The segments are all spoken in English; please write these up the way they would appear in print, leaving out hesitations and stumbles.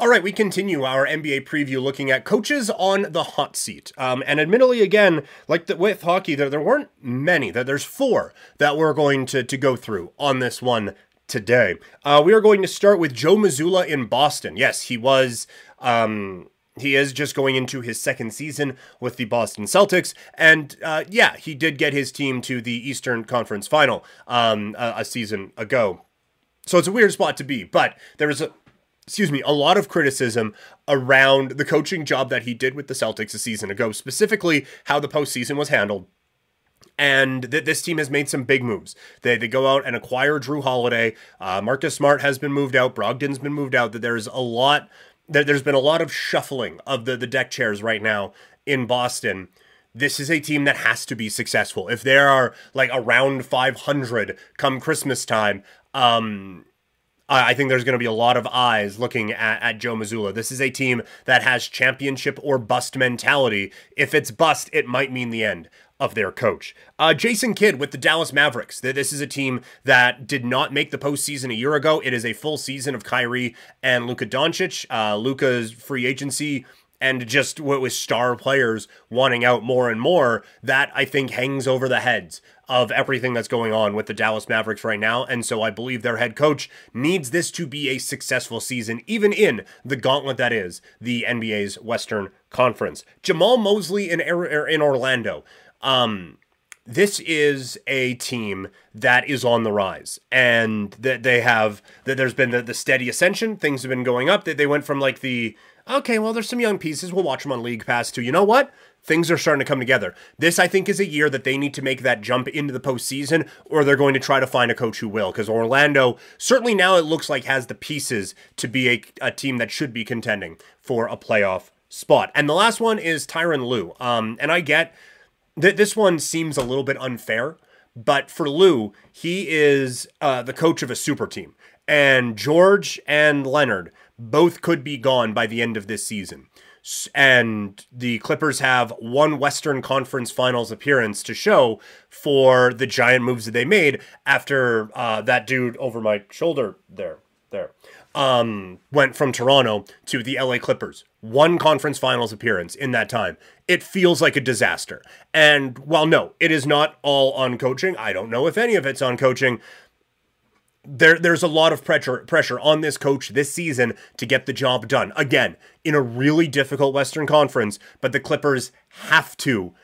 All right, we continue our NBA preview looking at coaches on the hot seat. And admittedly, again, like with hockey, there weren't many. There's four that we're going to go through on this one today. We are going to start with Joe Mazzulla in Boston. Yes, he was... he is just going into his second season with the Boston Celtics, and yeah, he did get his team to the Eastern Conference Final a season ago. So it's a weird spot to be, but there was a lot of criticism around the coaching job that he did with the Celtics a season ago, specifically how the postseason was handled. And this team has made some big moves. They go out and acquire Drew Holiday. Marcus Smart has been moved out. Brogdon's been moved out. There's been a lot of shuffling of the deck chairs right now in Boston. This is a team that has to be successful. If there are like around 500 come Christmas time, I think there's going to be a lot of eyes looking at Joe Mazzulla. This is a team that has championship or bust mentality. If it's bust, it might mean the end of their coach. Jason Kidd with the Dallas Mavericks. This is a team that did not make the postseason a year ago. It is a full season of Kyrie and Luka Doncic. Luka's free agency and just what with star players wanting out more and more, that I think hangs over the heads of everything that's going on with the Dallas Mavericks right now. And so I believe their head coach needs this to be a successful season, even in the gauntlet that is the NBA's Western Conference. Jamal Mosley in Orlando. This is a team that is on the rise, and that there's been the steady ascension. Things have been going up. That they went from like okay, well, there's some young pieces. We'll watch them on League Pass too. You know what? Things are starting to come together. This, I think, is a year that they need to make that jump into the postseason, or they're going to try to find a coach who will, because Orlando, certainly now it looks like, has the pieces to be a team that should be contending for a playoff spot. And the last one is Tyronn Lue. And I get that this one seems a little bit unfair, but for Lue, he is the coach of a super team. And George and Leonard both could be gone by the end of this season. And the Clippers have one Western Conference Finals appearance to show for the giant moves that they made after that dude over my shoulder went from Toronto to the LA Clippers. One conference finals appearance in that time. It feels like a disaster. And while no, it is not all on coaching. I don't know if any of it's on coaching. There's a lot of pressure on this coach this season to get the job done. Again, in a really difficult Western Conference, but the Clippers have to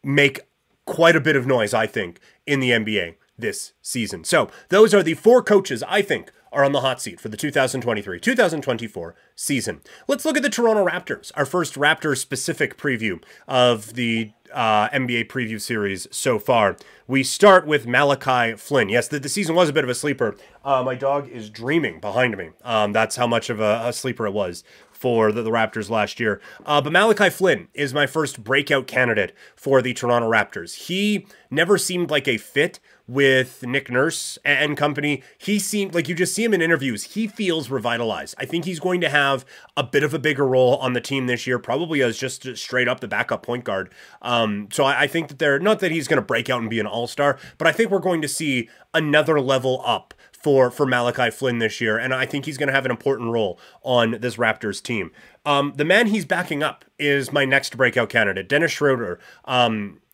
make quite a bit of noise, I think, in the NBA this season. So those are the four coaches I think are on the hot seat for the 2023-2024 season. Let's look at the Toronto Raptors, our first Raptors-specific preview of the NBA preview series so far. We start with Malachi Flynn. Yes, the season was a bit of a sleeper. My dog is dreaming behind me. That's how much of a sleeper it was for the Raptors last year. But Malachi Flynn is my first breakout candidate for the Toronto Raptors. He never seemed like a fit with Nick Nurse and company. He seemed like, you just see him in interviews, he feels revitalized. I think he's going to have a bit of a bigger role on the team this year, probably as just straight up the backup point guard. So I think that not that he's going to break out and be an all-star, but I think we're going to see another level up for Malachi Flynn this year, and I think he's going to have an important role on this Raptors team. The man he's backing up is my next breakout candidate, Dennis Schroeder.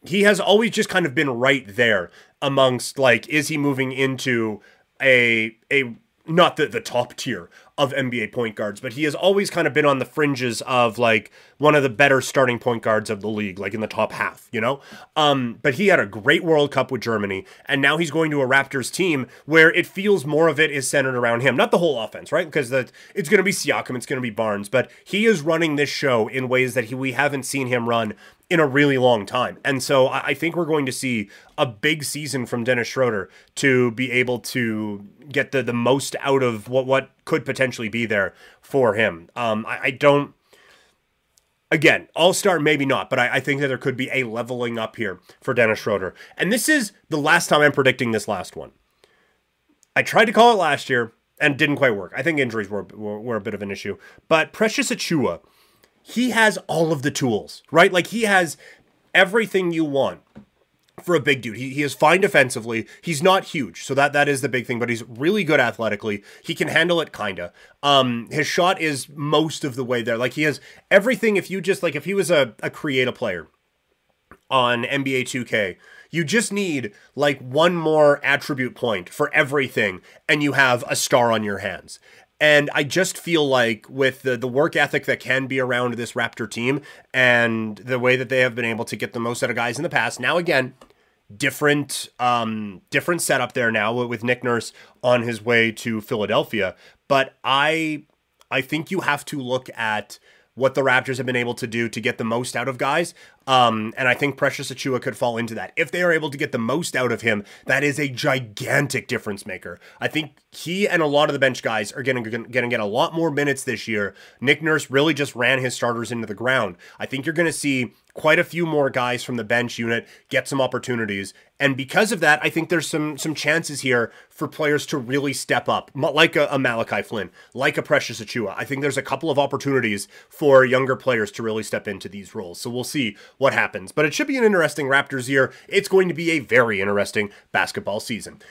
He has always just kind of been right there amongst, like, is he moving into a not the top tier of NBA point guards, but he has always kind of been on the fringes of like one of the better starting point guards of the league, like in the top half, you know? But he had a great World Cup with Germany, and now he's going to a Raptors team where it feels more of it is centered around him. Not the whole offense, right? Because it's going to be Siakam, it's going to be Barnes, but he is running this show in ways that we haven't seen him run in a really long time. And so I think we're going to see a big season from Dennis Schroeder to be able to get the most out of what could potentially be there for him. I don't, again, all-star maybe not, but I think that there could be a leveling up here for Dennis Schroeder. And this is the last time I'm predicting this last one. I tried to call it last year and didn't quite work. I think injuries were a bit of an issue. But Precious Achiuwa, he has all of the tools, right? Like, he has everything you want for a big dude. He is fine defensively. He's not huge, so that is the big thing, but he's really good athletically. He can handle it, kinda. His shot is most of the way there. Like, he has everything. If you just, like, if he was a create a player on NBA 2K, you just need, like, one more attribute point for everything, and you have a star on your hands. And I just feel like with the work ethic that can be around this Raptor team and the way that they have been able to get the most out of guys in the past, now again, different setup there now with Nick Nurse on his way to Philadelphia. But I think you have to look at what the Raptors have been able to do to get the most out of guys. And I think Precious Achiuwa could fall into that. If they are able to get the most out of him, that is a gigantic difference maker. I think he and a lot of the bench guys are going to get a lot more minutes this year. Nick Nurse really just ran his starters into the ground. I think you're going to see quite a few more guys from the bench unit get some opportunities. And because of that, I think there's some chances here for players to really step up, like a Malachi Flynn, like a Precious Achiuwa. I think there's a couple of opportunities for younger players to really step into these roles. So we'll see what happens. But it should be an interesting Raptors year. It's going to be a very interesting basketball season.